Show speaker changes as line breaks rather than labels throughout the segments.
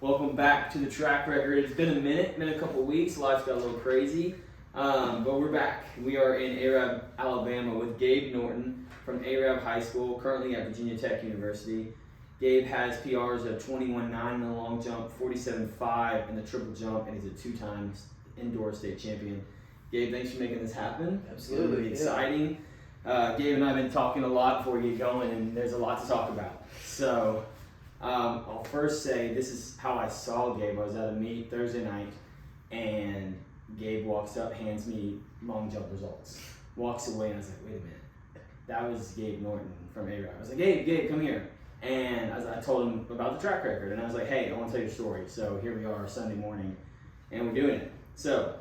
Welcome back to the track record. It's been a minute, been a couple weeks. Life's got a little crazy, but we're back. We are in Arab, Alabama with Gabe Norton from Arab High School, currently at Virginia Tech University. Gabe has PRs of 21.9 in the long jump, 47.5 in the triple jump, and he's a two-time indoor state champion. Gabe, thanks for making this happen.
Absolutely.
It's really exciting. Gabe and I have been talking a lot before we get going, and there's a lot to talk about. So I'll first say this is how I saw Gabe. I was at a meet Thursday night, and Gabe walks up, hands me long jump results, walks away, and I was like, wait a minute. That was Gabe Norton from Arab. I was like, Gabe, come here. And I told him about the track record, and I was like, hey, I want to tell you a story. So here we are Sunday morning, and we're doing it. So,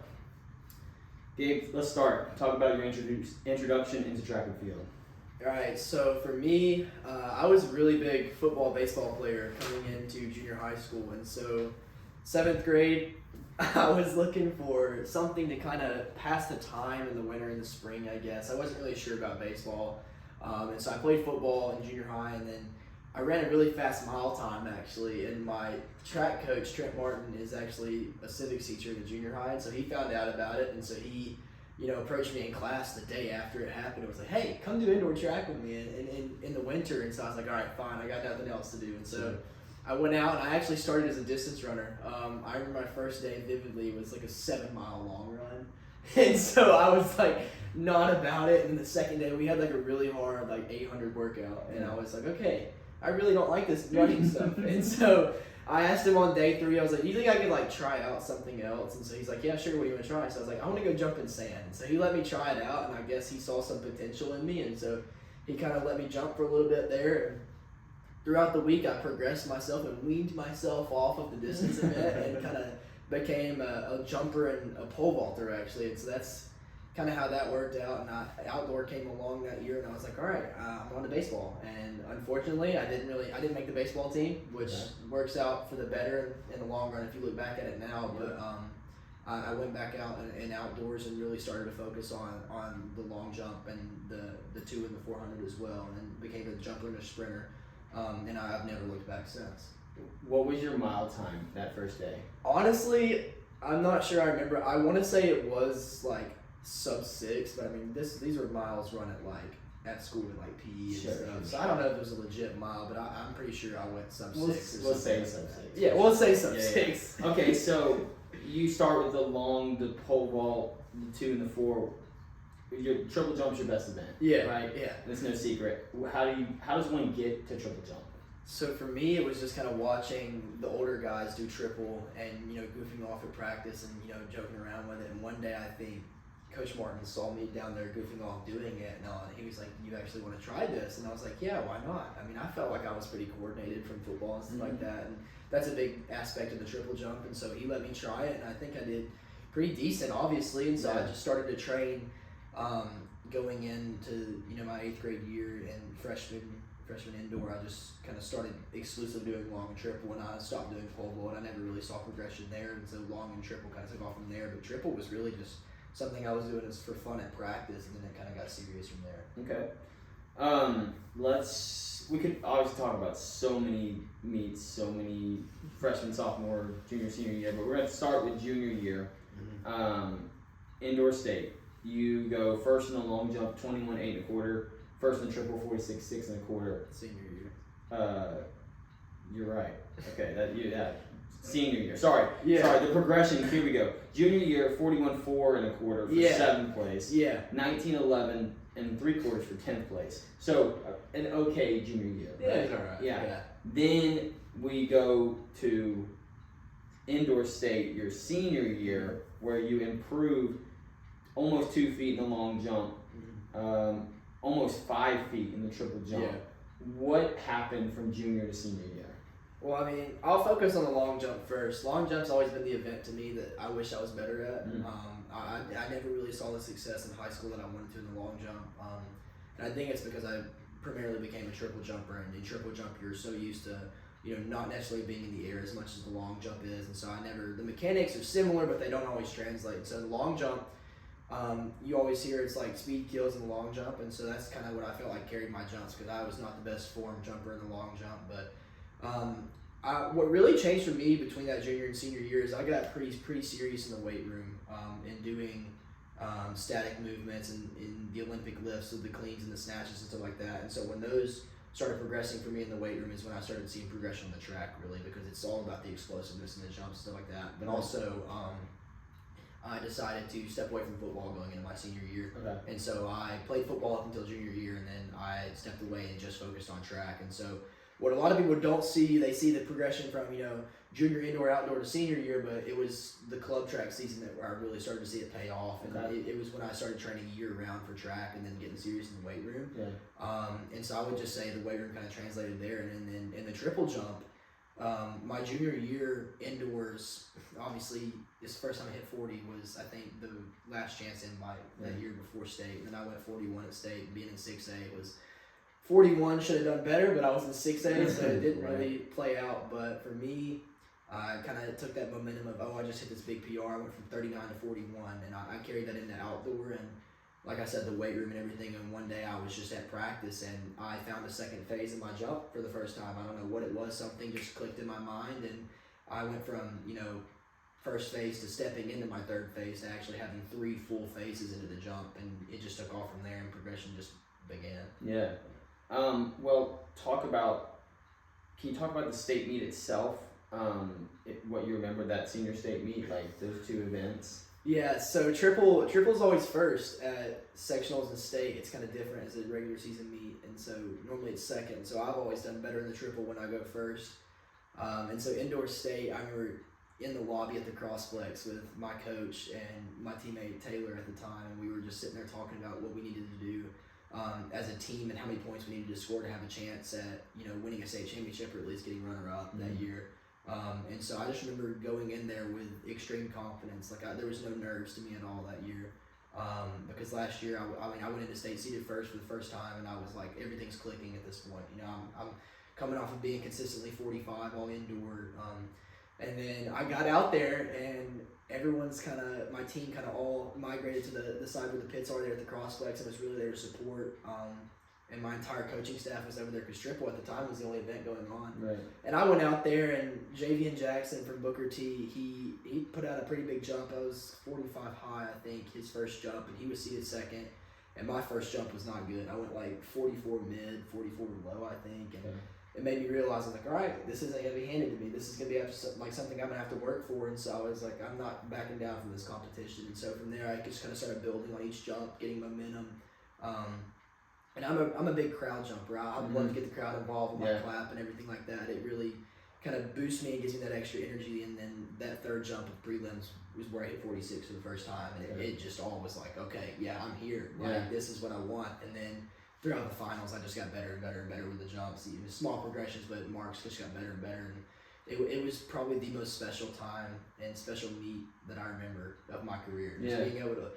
Gabe, let's start. Talk about your introduction into track and field.
All right, so for me, I was a really big football, baseball player coming into junior high school. And so 7th grade, I was looking for something to kind of pass the time in the winter and the spring, I guess. I wasn't really sure about baseball. And so I played football in junior high, and then I ran a really fast mile time, actually. And my track coach, Trent Martin, is actually a civics teacher in the junior high. And so he found out about it, and so he approached me in class the day after it happened. It was like, hey, come do indoor track with me in the winter. And so I was like, all right, fine, I got nothing else to do. And so I went out, and I actually started as a distance runner. I remember my first day vividly was like a 7-mile long run. And so I was like not about it. And the second day we had like a really hard like 800 workout. And I was like, okay, I really don't like this running stuff. And so I asked him on day 3, I was like, you think I could like try out something else? And so he's like, yeah, sure, what do you want to try? So I was like, I want to go jump in sand. So he let me try it out, and I guess he saw some potential in me, and so he kind of let me jump for a little bit there. And throughout the week, I progressed myself and weaned myself off of the distance a bit and kind of became a jumper and a pole vaulter, actually. And so that's kind of how that worked out, and outdoor came along that year, and I was like, all right, I'm on to baseball. And unfortunately, I didn't make the baseball team, which works out for the better in the long run if you look back at it now. But I went back out and outdoors and really started to focus on the long jump and the 2 and the 400 as well, and then became a jumper and a sprinter. And I've never looked back since.
What was your mile time that first day?
Honestly, I'm not sure I remember. I want to say it was like sub 6, but I mean these were miles run at school with like PE and stuff. Sure. So I don't know if it was a legit mile, but I'm pretty sure I went sub 6.
We'll say sub 6.
Yeah, we'll say sub 6.
Yeah. Okay, so you start with the pole vault, the 2 and the 4. Your triple jump's your best event.
Yeah.
Right?
Yeah.
That's no secret. How does one get to triple jump?
So for me, it was just kind of watching the older guys do triple and goofing off at practice and joking around with it. And one day I think Coach Martin saw me down there goofing off doing it, and he was like, you actually want to try this? And I was like, yeah, why not? I mean, I felt like I was pretty coordinated from football and stuff like that, and that's a big aspect of the triple jump, and so he let me try it, and I think I did pretty decent, obviously, and so I just started to train going into my 8th grade year and freshman indoor. I just kind of started exclusively doing long and triple, and I stopped doing pole vault. I never really saw progression there, and so long and triple kind of took off from there, but triple was really just something I was doing as for fun at practice, and then it kind of got serious from there.
Okay. We could obviously talk about so many meets, so many freshman, sophomore, junior, senior year, but we're going to start with junior year. Indoor state. You go first in the long jump, 21.8 1/4. First in the triple, 46.6 1/4.
Senior year.
You're right. Okay, senior year. Sorry.
Yeah.
Sorry, the progression, here we go. Junior year, 41.4 1/4 for 7th place.
Yeah.
19.11 3/4 for 10th place. So, an okay junior year.
Yeah, it's all right.
Yeah. Then we go to indoor state, your senior year, where you improved almost 2 feet in the long jump, almost 5 feet in the triple jump.
Yeah.
What happened from junior to senior year?
Well, I mean, I'll focus on the long jump first. Long jump's always been the event to me that I wish I was better at. I never really saw the success in high school that I wanted to in the long jump. And I think it's because I primarily became a triple jumper, and in triple jump you're so used to not necessarily being in the air as much as the long jump is, and so the mechanics are similar, but they don't always translate. So the long jump, you always hear it's like speed kills in the long jump, and so that's kind of what I felt like carried my jumps, because I was not the best form jumper in the long jump. But what really changed for me between that junior and senior year is I got pretty serious in the weight room and doing static movements and in the Olympic lifts of the cleans and the snatches and stuff like that. And so when those started progressing for me in the weight room is when I started seeing progression on the track, really, because it's all about the explosiveness and the jumps and stuff like that. But also, I decided to step away from football going into my senior year.
Okay.
And so I played football up until junior year, and then I stepped away and just focused on track. And so what a lot of people don't see, they see the progression from, junior indoor, outdoor to senior year, but it was the club track season that where I really started to see it pay off. And it was when I started training year round for track and then getting serious in the weight room.
Yeah.
And so I would just say the weight room kind of translated there. And then in the triple jump, my junior year indoors, obviously, this first time I hit 40 was, I think, the last chance in that year before state. And then I went 41 at state. Being in 6A was 41, should have done better, but I was in 6A, so it didn't really play out. But for me, I kind of took that momentum of, I just hit this big PR. I went from 39 to 41, and I carried that into outdoor. And like I said, the weight room and everything. And one day I was just at practice, and I found a second phase in my jump for the first time. I don't know what it was. Something just clicked in my mind, and I went from, first phase to stepping into my third phase to actually having 3 full phases into the jump, and it just took off from there, and progression just began.
Yeah. Well, can you talk about the state meet itself? What you remember that senior state meet, like those 2 events?
Yeah, so triple's always first at sectionals and state. It's kind of different as a regular season meet, and so normally it's second. So I've always done better in the triple when I go first. And so indoor state, I remember in the lobby at the Crossplex with my coach and my teammate Taylor at the time, and we were just sitting there talking about what we needed to do as a team and how many points we needed to score to have a chance at winning a state championship or at least getting runner-up that year. And so I just remember going in there with extreme confidence. Like there was no nerves to me at all that year. Because last year, I went into state seeded first for the first time, and I was like, everything's clicking at this point. I'm coming off of being consistently 45 all indoor. And then I got out there, and everyone's my team all migrated to the side where the pits are there at the Crossplex, and was really there to support. And my entire coaching staff was over there because triple at the time was the only event going on.
Right.
And I went out there, and Javian Jackson from Booker T, he put out a pretty big jump. I was 45 high, I think, his first jump, and he was seated second. And my first jump was not good. I went like 44 mid, 44 low, I think. And it made me realize, I was like, all right, this isn't going to be handed to me. This is going to be like something I'm going to have to work for. And so I was like, I'm not backing down from this competition. And so from there, I just kind of started building on each jump, getting momentum. And I'm a big crowd jumper. I love to get the crowd involved with my clap and everything like that. It really kind of boosts me and gives me that extra energy. And then that third jump of prelims was where I hit 46 for the first time. And it just all was like, okay, yeah, I'm here. Like, this is what I want. And then throughout the finals, I just got better and better and better with the jumps. Even small progressions, but marks just got better and better. And it was probably the most special time and special meet that I remember of my career. Just being able to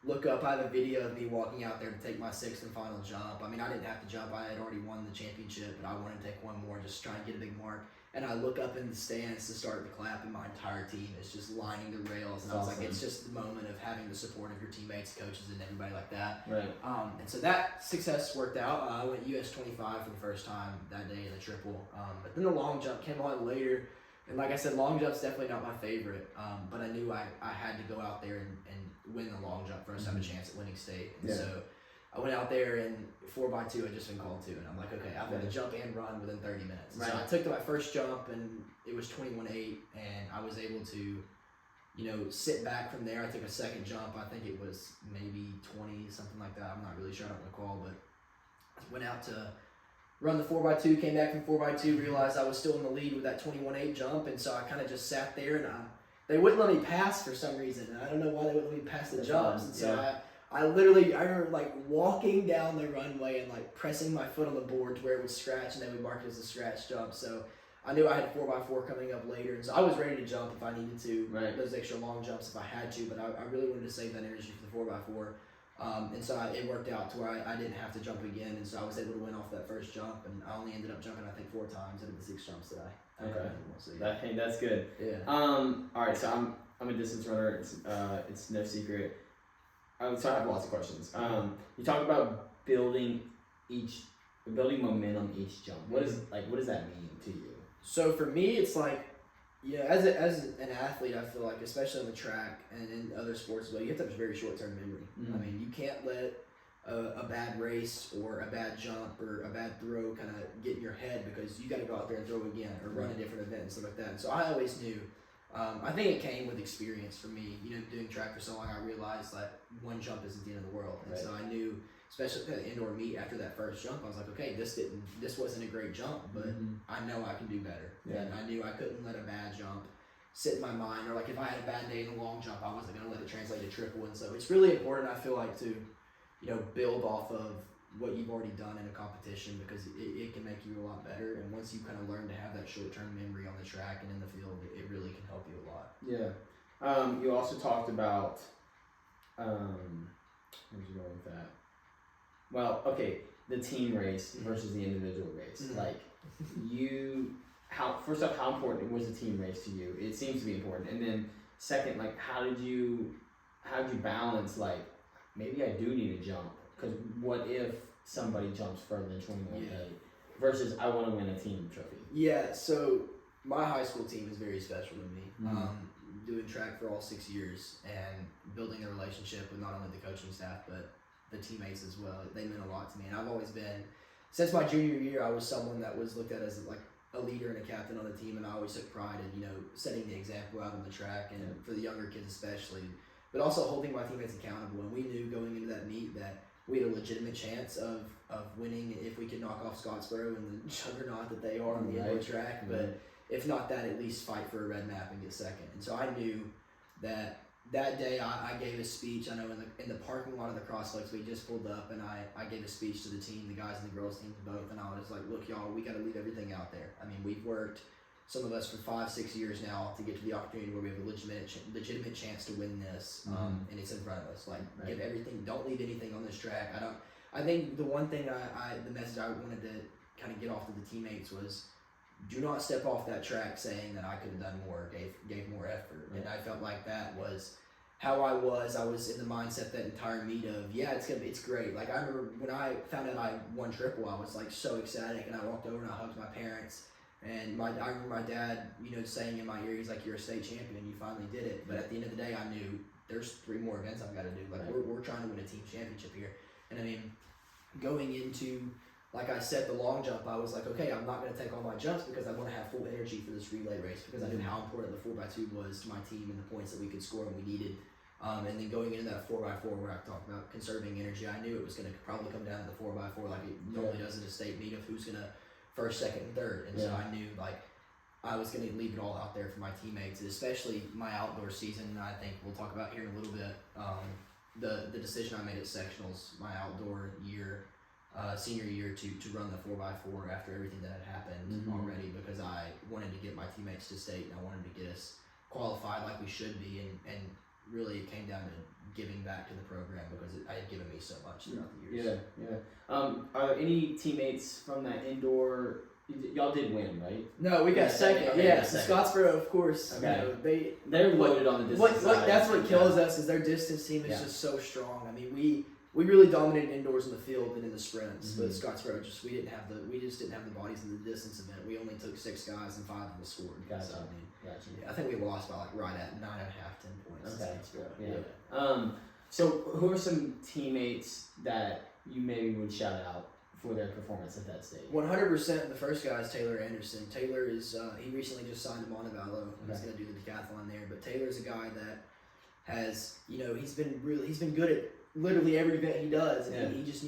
look up. I have a video of me walking out there to take my 6th and final jump. I mean, I didn't have to jump. I had already won the championship, but I wanted to take one more, just try and get a big mark. And I look up in the stands to start the clap, and my entire team is just lining the rails. And I was like, it's just the moment of having the support of your teammates, coaches, and everybody like that.
Right.
And so that success worked out. I went US 25 for the first time that day in the triple. But then the long jump came on later. And like I said, long jump's definitely not my favorite. But I knew I had to go out there and win the long jump for us to have a chance at winning state. And so I went out there, and 4x2 had just been called to, and I'm like, okay, I'm going to jump and run within 30 minutes. So I took my first jump, and it was 21.8, and I was able to, sit back from there. I took a second jump. I think it was maybe 20, something like that. I'm not really sure. I don't recall, but I went out to run the 4x2, came back from 4x2, realized I was still in the lead with that 21.8 jump, and so I kind of just sat there, and they wouldn't let me pass for some reason. And I don't know why they wouldn't let me pass the jumps. And so I remember like walking down the runway and like pressing my foot on the board to where it would scratch, and they would mark it as a scratch jump. So I knew I had 4x4 coming up later, and so I was ready to jump if I needed to, those extra long jumps if I had to, but I really wanted to save that energy for the 4x4. And so it worked out to where I didn't have to jump again, and so I was able to win off that first jump, and I only ended up jumping, I think, 4 times out of the 6 jumps that I had. So,
That's good.
Yeah.
All right, so I'm a distance runner. It's no secret. So I have lots of questions. You talk about building momentum each jump. What does that mean to you?
So for me, it's like, as an athlete, I feel like, especially on the track and in other sports, you have to have a very short term memory.
Mm-hmm.
I mean, you can't let a bad race or a bad jump or a bad throw kind of get in your head, because you got to go out there and throw again or run a different event and stuff like that. And so I always knew. I think it came with experience for me. Doing track for so long, I realized that one jump isn't the end of the world, and so I knew. Especially at the indoor meet, after that first jump, I was like, okay, this wasn't a great jump, but I know I can do better. Yeah. And I knew I couldn't let a bad jump sit in my mind, or like if I had a bad day in the long jump, I wasn't going to let it translate to triple. And so it's really important, I feel like, to build off of what you've already done in a competition, because it can make you a lot better. And once you kind of learn to have that short-term memory on the track and in the field, it really can help you a lot.
Yeah. You also talked about where'd you go with that? Well, okay, the team race versus the individual race. Mm-hmm. Like, first off, how important was the team race to you? It seems to be important. And then second, like, how did you balance, like, maybe I do need to jump, because what if somebody jumps further than 21K versus I want to win a team trophy?
Yeah, so my high school team is very special to me. Mm-hmm. Doing track for all 6 years and building a relationship with not only the coaching staff, but the teammates as well. They meant a lot to me, and I've always been, since my junior year, I was someone that was looked at as like a leader and a captain on the team, and I always took pride in setting the example out on the track, and for the younger kids especially, but also holding my teammates accountable. And we knew going into that meet that we had a legitimate chance of winning if we could knock off Scottsboro and the juggernaut that they are on the indoor track, but if not that, at least fight for a red map and get second. And so I knew that day I gave a speech. I know in the parking lot of the Crosswalks, we just pulled up, and I gave a speech to the team, the guys and the girls teams both, and I was like, look, y'all, we got to leave everything out there. I mean, we've worked, some of us, for 5-6 years now to get to the opportunity where we have a legitimate chance to win this, and it's in front of us. Like, give everything, don't leave anything on this track. I think the one thing the message I wanted to kind of get off to the teammates was, do not step off that track saying that I could have done more, gave more effort. And I felt like that was how I was in the mindset that entire meet of, it's great. Like, I remember when I found out I won triple, I was like so ecstatic, and I walked over and I hugged my parents, and I remember my dad, saying in my ear, he's like, you're a state champion, you finally did it. But at the end of the day, I knew there's 3 more events I've got to do. Like, we're trying to win a team championship here. And I mean, going into, like I said, the long jump, I was like, okay, I'm not going to take all my jumps because I want to have full energy for this relay race, because I knew how important the 4x2 was to my team and the points that we could score and we needed. And then going into that 4x4 where I talked about conserving energy, I knew it was going to probably come down to the 4x4 like it normally does in a state meet of who's going to first, second, and third. And so I knew, like, I was going to leave it all out there for my teammates, especially my outdoor season. And I think we'll talk about here in a little bit the decision I made at sectionals, my outdoor year, senior year, to run the 4x4 after everything that had happened already, because I wanted to get my teammates to state, and I wanted to get us qualified like we should be, and really it came down to giving back to the program, because it had given me so much throughout the years. Are there any teammates from that indoor? Y'all did win, right? No, we got second. Okay, Scottsboro, of course. Okay. They're loaded on the distance side. That's what kills us, is their distance team is just so strong. I mean, we really dominated indoors in the field and in the sprints, but Scottsboro we just didn't have the bodies in the distance event. We only took 6 guys and 5 of them scored.
Gotcha.
So, I think we lost by right at 9.5, 10 points. Okay. So who are some teammates that you maybe would shout out for their performance at that stage? 100%. The first guy is Taylor Anderson. Taylor is he recently just signed to Montevallo. He's going to do the decathlon there. But Taylor's a guy that has he's been good at literally every event he does, and he just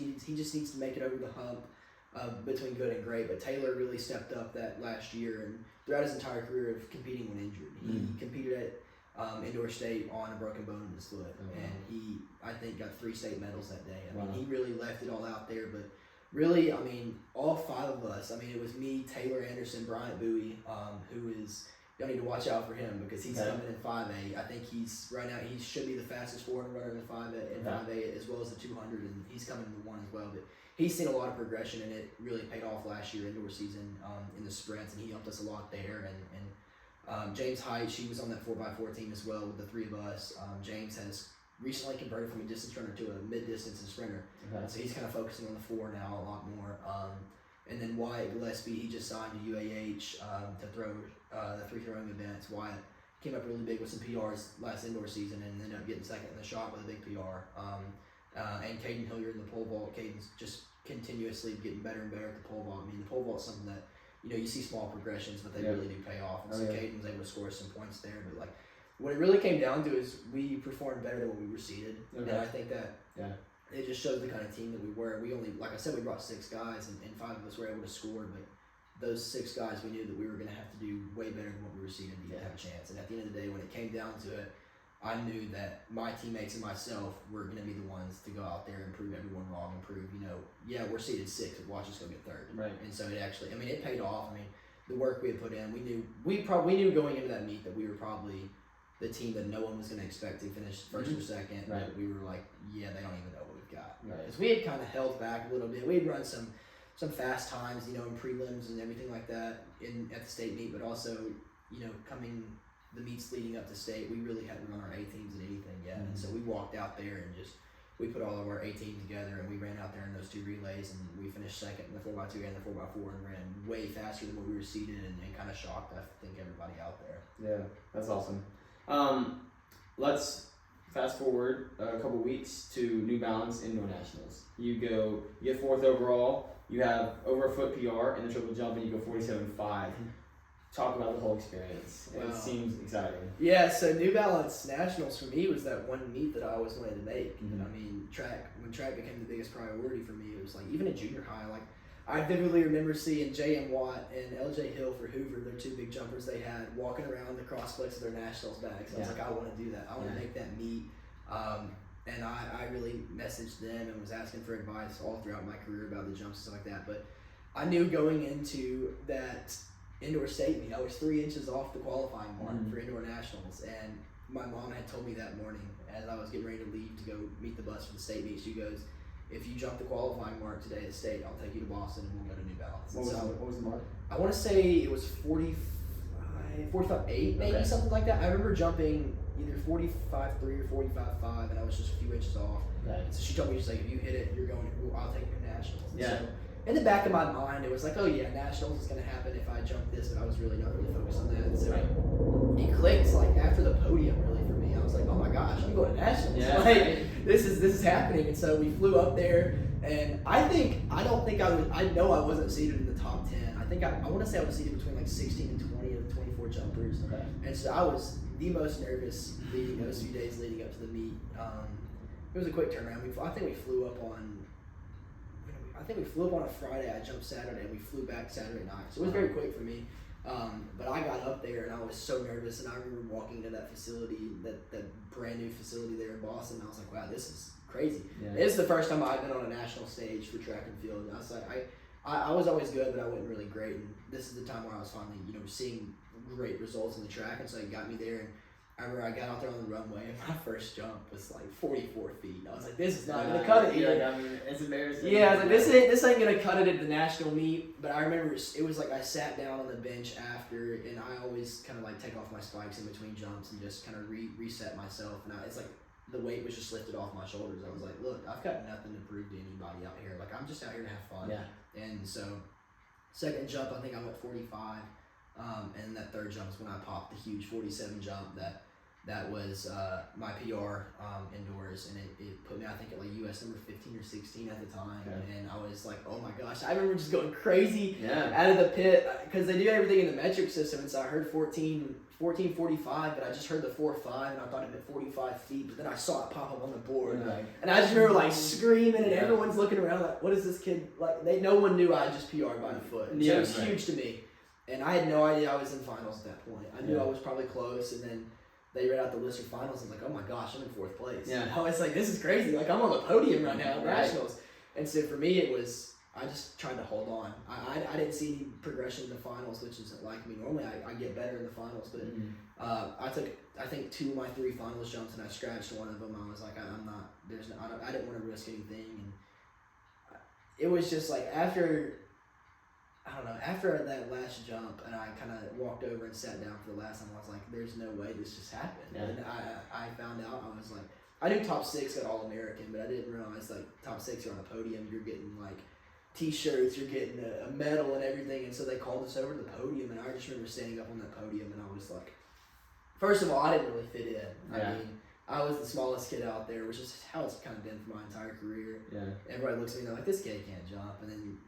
needs to make it over the hump between good and great. But Taylor really stepped up that last year, and throughout his entire career of competing when injured, he competed at indoor state on a broken bone in his foot, and he, I think, got 3 state medals that day. I mean, he really left it all out there. But really, I mean, all 5 of us. I mean, it was me, Taylor Anderson, Bryant Bowie, who is. Y'all need to watch out for him, because he's coming in 5A. I think he should be the fastest 400 runner in the 5A, as well as the 200, and he's coming in the 1 as well. But he's seen a lot of progression, and it really paid off last year indoor season in the sprints, and he helped us a lot there. And James Height, she was on that 4x4 team as well with the 3 of us. James has recently converted from a distance runner to a mid-distance and sprinter, so he's kind of focusing on the 4 now a lot more. And then Wyatt Gillespie, he just signed to UAH to throw the free throwing events. Wyatt came up really big with some PRs last indoor season and ended up getting second in the shot with a big PR. And Caden Hilliard in the pole vault. Caden's just continuously getting better and better at the pole vault. I mean, the pole vault's something that, you see small progressions, but they really do pay off. And so Caden was able to score some points there. But, like, what it really came down to is we performed better than when we were seeded. Okay. And I think that it just shows the kind of team that we were. We only, like I said, we brought 6 guys, and 5 of us were able to score, but those 6 guys, we knew that we were going to have to do way better than what we were seeded to even have a chance. And at the end of the day, when it came down to it, I knew that my teammates and myself were going to be the ones to go out there and prove everyone wrong and prove, we're seeded 6th, but watch us go get 3rd. Right. And so it actually, it paid off. The work we had put in, we knew going into that meet that we were probably the team that no one was going to expect to finish 1st or 2nd. Right. But we were like, they don't even know what we've got. Right. Because we had kind of held back a little bit. We had run some fast times, in prelims and everything like that at the state meet, but also, coming the meets leading up to state, we really hadn't run our A teams in anything yet. And so we walked out there and we put all of our A team together and we ran out there in those 2 relays and we finished 2nd in the 4x2 and the 4x4 and ran way faster than what we were seeded and kind of shocked, I think, everybody out there.
Yeah, that's awesome. Let's fast forward a couple weeks to New Balance Indoor Nationals. You get 4th overall, you have over a foot PR in the triple jump, and you go 47.5. Talk about the whole experience. It seems exciting. Yeah,
so New Balance Nationals for me was that one meet that I always wanted to make. Mm-hmm. When track became the biggest priority for me, it was like, even at junior high, like, I vividly remember seeing J.M. Watt and L.J. Hill for Hoover, their 2 big jumpers they had, walking around the crossflex of their nationals bags. I was like, I want to do that. I want to make that meet. And I really messaged them and was asking for advice all throughout my career about the jumps and stuff like that. But I knew going into that indoor state meet, I was 3 inches off the qualifying mark for indoor nationals. And my mom had told me that morning as I was getting ready to leave to go meet the bus for the state meet, she goes, if you jump the qualifying mark today at state, I'll take you to Boston and we'll go to New Balance.
What was the mark?
I want to say it was 45.8 maybe, something like that. I remember jumping either 45.3 or 45.5 and I was just a few inches off. Right. So she told me, she's like, if you hit it, you're going, I'll take you to nationals. And so in the back of my mind, it was like, oh yeah, nationals is going to happen if I jump this, but I was really not really focused on that. And so it clicked like after the podium really for me. I was like, oh my gosh, I'm going to nationals. Yeah. Like, this is happening. And so we flew up there, and I know I wasn't seated in the top 10. I want to say I was seated between like 16 and 20 of the 24 jumpers. Okay. And so I was the most nervous leading those few days leading up to the meet. It was a quick turnaround. I think we flew up on a Friday. I jumped Saturday, and we flew back Saturday night. So it was very quick for me. But I got up there, and I was so nervous. And I remember walking into that facility, that brand new facility there in Boston. And I was like, wow, this is crazy. Yeah. This is the first time I've been on a national stage for track and field. And I was like, I was always good, but I wasn't really great. And this is the time where I was finally, seeing great results in the track. And so it got me there. And I remember I got out there on the runway, and my first jump was like 44 feet. I was like, this is not going to cut it here.
It's embarrassing.
Yeah, I was like, this ain't going to cut it at the national meet. But I remember it was like I sat down on the bench after, and I always kind of like take off my spikes in between jumps and just kind of reset myself. And it's like the weight was just lifted off my shoulders. I was like, look, I've got nothing to prove to anybody out here. Like, I'm just out here to have fun. Yeah. And so second jump, I think I went 45. And that third jump is when I popped the huge 47 jump that was my PR indoors, and it put me, I think, at like US number 15 or 16 at the time. Okay. And I was like, oh my gosh, I remember just going crazy out of the pit because they do everything in the metric system. And so I heard 14:45, but I just heard the 4.5 and I thought it meant 45 feet, but then I saw it pop up on the board. Right. And I just remember like screaming, and everyone's looking around like, what is this kid, like no one knew I just PR'd by a foot. And so it was huge to me. And I had no idea I was in finals at that point. I knew I was probably close, and then they read out the list of finals. I was like, oh my gosh, I'm in 4th place. Yeah. And I was like, this is crazy. Like, I'm on the podium right now at nationals. And so for me, I just tried to hold on. I didn't see any progression in the finals, which isn't like me. Normally, I get better in the finals, but I took, I think, 2 of my 3 finals jumps, and I scratched one of them. I was like, I didn't want to risk anything. And it was just like, after that last jump, and I kind of walked over and sat down for the last time, I was like, there's no way this just happened. Yeah. And I found out, I was like, I knew top 6 got All-American, but I didn't realize, like, top 6 are on a podium, you're getting, like, T-shirts, you're getting a medal and everything, and so they called us over to the podium, and I just remember standing up on that podium, and I was like, first of all, I didn't really fit in.
Yeah.
I mean, I was the smallest kid out there, which is how it's kind of been for my entire career.
Yeah.
Everybody looks at me and they're like, this kid can't jump, and then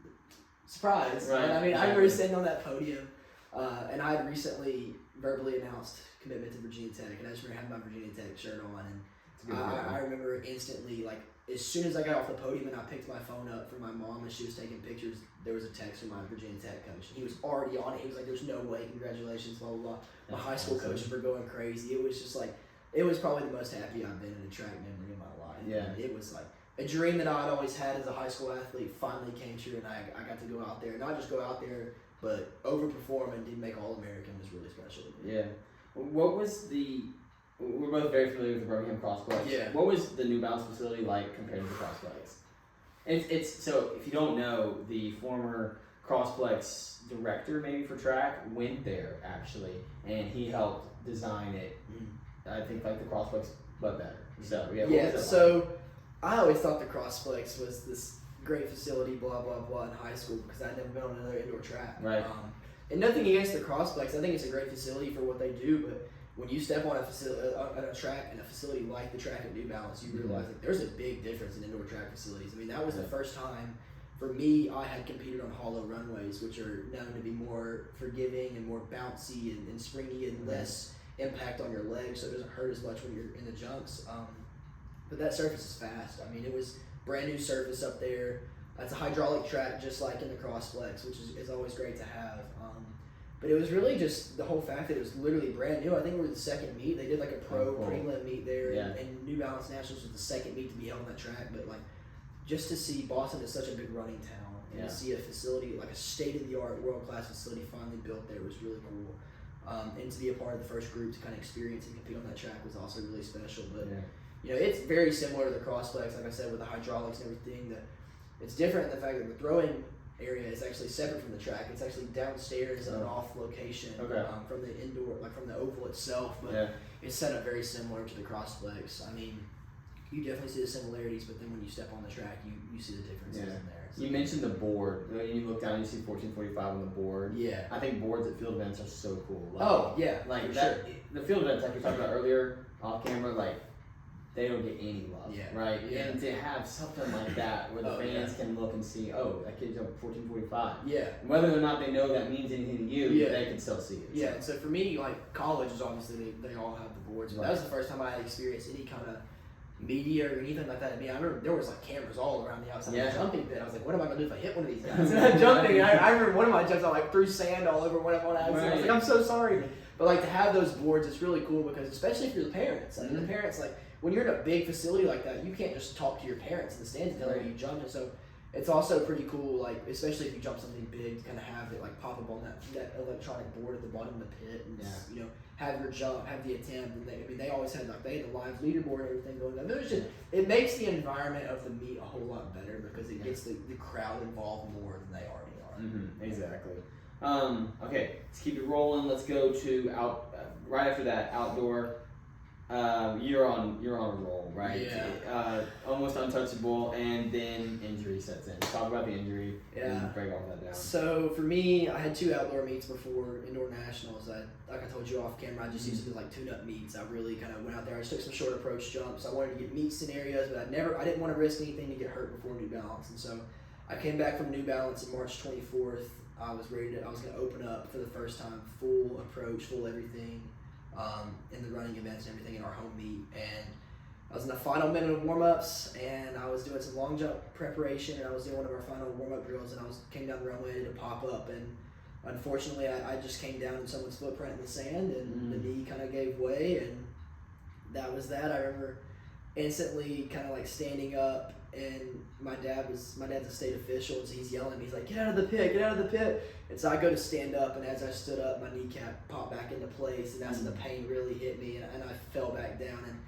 surprise.
Right.
I mean, I remember standing on that podium, and I had recently verbally announced commitment to Virginia Tech, and I just remember having my Virginia Tech shirt on, and I remember instantly, like, as soon as I got off the podium and I picked my phone up for my mom and she was taking pictures, there was a text from my Virginia Tech coach, and he was already on it. He was like, there's no way, congratulations, blah, blah, blah. My high school coaches were going crazy. It was just like, it was probably the most happy I've been in a track memory in my life.
Yeah.
And it was like a dream that I'd always had as a high school athlete finally came true, and I got to go out there, not just go out there, but overperform and did make All-American was really special.
Yeah. What was we're both very familiar with the Birmingham Crossplex.
Yeah.
What was the New Balance facility like compared to the Crossplex? It's so if you don't know, the former Crossplex director maybe for track went there actually, and he helped design it. I think like the Crossplex, but better. So yeah.
Yeah. So I always thought the Crossplex was this great facility, blah blah blah, in high school because I'd never been on another indoor track.
Right.
And nothing against the Crossplex. I think it's a great facility for what they do, but when you step on a facility, on a track and a facility like the track at New Balance, you realize that there's a big difference in indoor track facilities. I mean, that was the first time for me I had competed on hollow runways, which are known to be more forgiving and more bouncy and springy and less impact on your legs, so it doesn't hurt as much when you're in the jumps. But that surface is fast. I mean, it was brand new surface up there. It's a hydraulic track just like in the Crossplex, which is always great to have. But it was really just the whole fact that it was literally brand new. I think we were the second meet. They did like a pro prelim meet there, and New Balance Nationals was the second meet to be held on that track. But like, just to see Boston is such a big running town, and to see a facility like a state-of-the-art, world-class facility finally built there was really cool. And to be a part of the first group to kind of experience and compete on that track was also really special. But you know, it's very similar to the Crossplex, like I said, with the hydraulics and everything. That it's different in the fact that the throwing area is actually separate from the track. It's actually downstairs in an off location from the indoor, like from the oval itself. But it's set up very similar to the Crossplex. I mean, you definitely see the similarities, but then when you step on the track, you see the differences in there. So,
you mentioned the board. When you look down, you see 1445 on the board.
Yeah.
I think boards at field events are so cool.
Like,
like that. Sure. The field events, like we talked about earlier off camera, like they don't get any love, right? Yeah. And to have something like that where the fans can look and see, oh, that kid jumped 1445. Yeah. Whether or not they know that means anything to you, they can still see it.
Yeah. So for me, like college is obviously they all have the boards, but that was the first time I had experienced any kind of media or anything like that. I mean, I remember there was like cameras all around the outside of the jumping pit. I was like, what am I gonna do if I hit one of these guys? And I'm jumping. I remember one of my jumps, I like threw sand all over one accident. I was like, I'm so sorry. But like to have those boards, it's really cool because especially if you're the parents. I mean, the parents, like when you're in a big facility like that, you can't just talk to your parents in the stands and tell them you jumped. And so it's also pretty cool, like especially if you jump something big, to kind of have it like pop up on that electronic board at the bottom of the pit, and you know, have your jump, have the attempt. And they always had the live leaderboard and everything going on. It makes the environment of the meet a whole lot better because it gets the crowd involved more than they already are.
Mm-hmm, exactly. Okay, let's keep it rolling. Let's go to right after that outdoor. You're on a roll, right?
Yeah.
Almost untouchable, and then injury sets in. Talk about the injury. And break all that down.
So for me, I had 2 outdoor meets before indoor nationals. Like I told you off camera, I just used to do like tune-up meets. I really kind of went out there. I just took some short approach jumps. I wanted to get meet scenarios, but I didn't want to risk anything to get hurt before New Balance. And so I came back from New Balance on March 24th. I was going to open up for the first time, full approach, full everything. In the running events and everything in our home meet, and I was in the final minute of warm-ups, and I was doing some long jump preparation, and I was doing one of our final warm-up drills, and I came down the runway to pop up, and unfortunately I just came down in someone's footprint in the sand, and the knee kind of gave way, and that was that. I remember instantly kind of like standing up, and my dad's a state official, and so he's yelling at me. He's like, get out of the pit, get out of the pit. And so I go to stand up, and as I stood up, my kneecap popped back into place, and that's when the pain really hit me, and I fell back down. And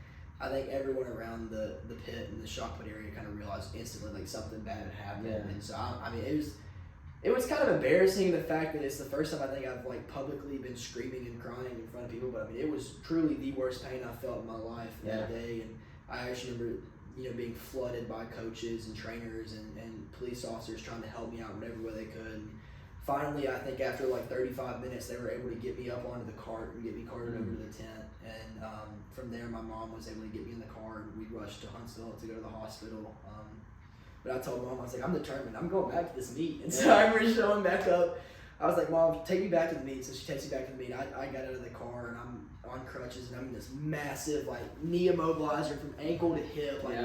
I think everyone around the pit and the shot put area kind of realized instantly like something bad had happened. Yeah. And so I mean it was kind of embarrassing, the fact that it's the first time I think I've like publicly been screaming and crying in front of people, but I mean it was truly the worst pain I felt in my life that day. And I actually remember being flooded by coaches and trainers and police officers trying to help me out whatever way they could. And finally, I think after like 35 minutes, they were able to get me up onto the cart and get me carted over to the tent. And from there, my mom was able to get me in the car, and we rushed to Huntsville to go to the hospital. But I told Mom, I was like, I'm determined. I'm going back to this meet. And so I remember showing back up. I was like, Mom, take me back to the meet. So she takes me back to the meet. I got out of the car, and I'm on crutches, and I'm in this massive, like, knee immobilizer from ankle to hip, like,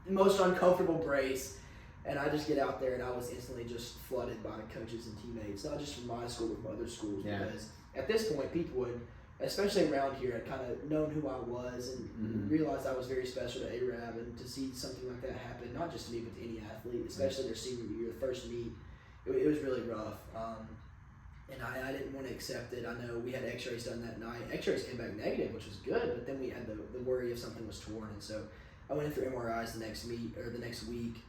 most uncomfortable brace. And I just get out there, and I was instantly just flooded by coaches and teammates, not just from my school, but from other schools. Because at this point, people would, especially around here, had kind of known who I was and realized I was very special to ARAB. And to see something like that happen, not just to me, but to any athlete, especially their senior year, the first meet, it was really rough. And I didn't want to accept it. I know we had x-rays done that night. X-rays came back negative, which was good, but then we had the worry if something was torn. And so I went in for MRIs the next week.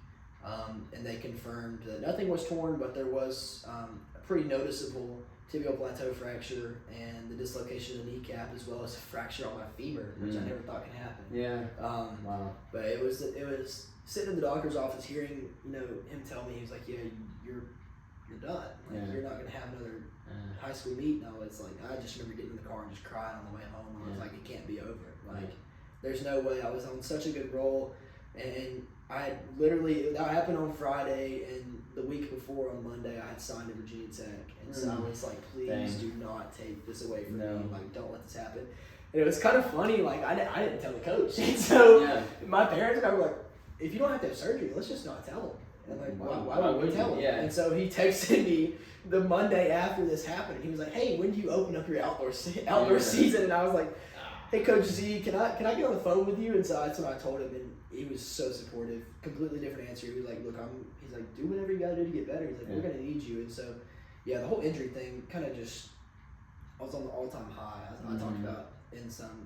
And they confirmed that nothing was torn, but there was a pretty noticeable tibial plateau fracture and the dislocation of the kneecap, as well as a fracture on my femur, which I never thought could happen.
Yeah.
Wow. But it was sitting in the doctor's office, hearing him tell me, he was like, "Yeah, you're done. Like you're not gonna have another high school meet." And I was like, I just remember getting in the car and just crying on the way home. I was like, it can't be over. Like, there's no way. I was on such a good roll, and I had literally, that happened on Friday, and the week before on Monday, I had signed to Virginia Tech. And so I was like, please do not take this away from me. Like, don't let this happen. And it was kind of funny, like, I didn't tell the coach. And so my parents were like, if you don't have to have surgery, let's just not tell him. And I'm like, why would we tell him? And so he texted me the Monday after this happened. He was like, hey, when do you open up your outdoor season? And I was like, hey, Coach Z, can I get on the phone with you? And so that's when I told him, and he was so supportive. Completely different answer. He was like, look, he's like, do whatever you got to do to get better. He's like, we're going to need you. And so, the whole injury thing kind of just, I was on the all-time high. I talked about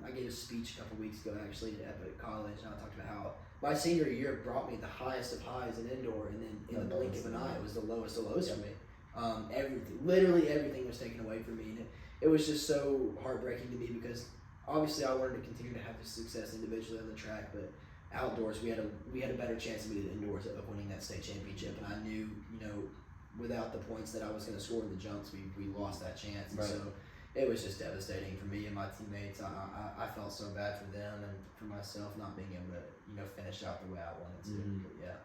I gave a speech a couple weeks ago, actually, at college, and I talked about how my senior year brought me the highest of highs in indoor, and then in the blink of an eye, it was the lowest of lows for me. Literally everything was taken away from me, and it was just so heartbreaking to me, because obviously I wanted to continue to have this success individually on the track, but outdoors we had a better chance than we did indoors of winning that state championship. And I knew, without the points that I was going to score in the jumps, we lost that chance. And so it was just devastating for me and my teammates. I felt so bad for them and for myself not being able to finish out the way I wanted to. But